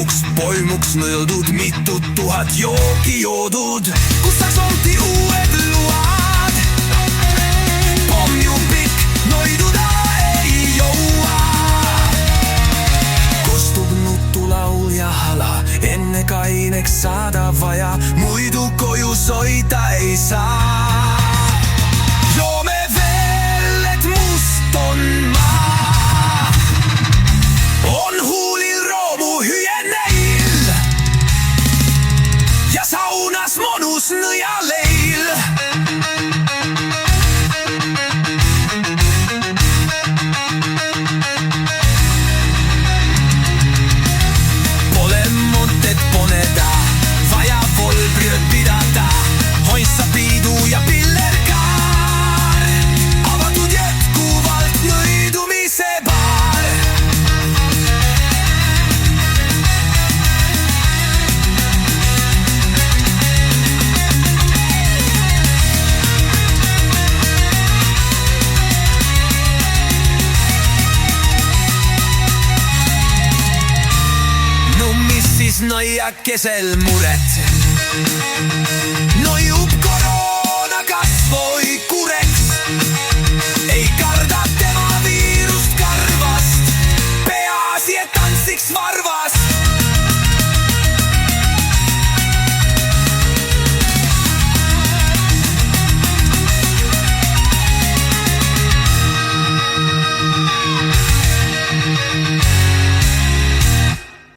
toiduks, poimuks nõeldud, mitu tuhat jooki joodud, kustas olti uued luad. Pomjupikk noiduda ei joua. Kostub nutulaul ja hala, enne kaineks saada vaja, muidu koju soita ei saa. Joome veel, et must on maa. On huulil roomu hüeneil ja saunas monus nõjaleil. Pole montet poneda, vaja volbrööd pidada, hoissa piidu ja pillerkaar, avatud jätkuvalt nõidumise baar. Noia kesel muret, noiub koroona kasvoi kureks, ei karda tema viirust karvast, peaasi, et tantsiks varvas.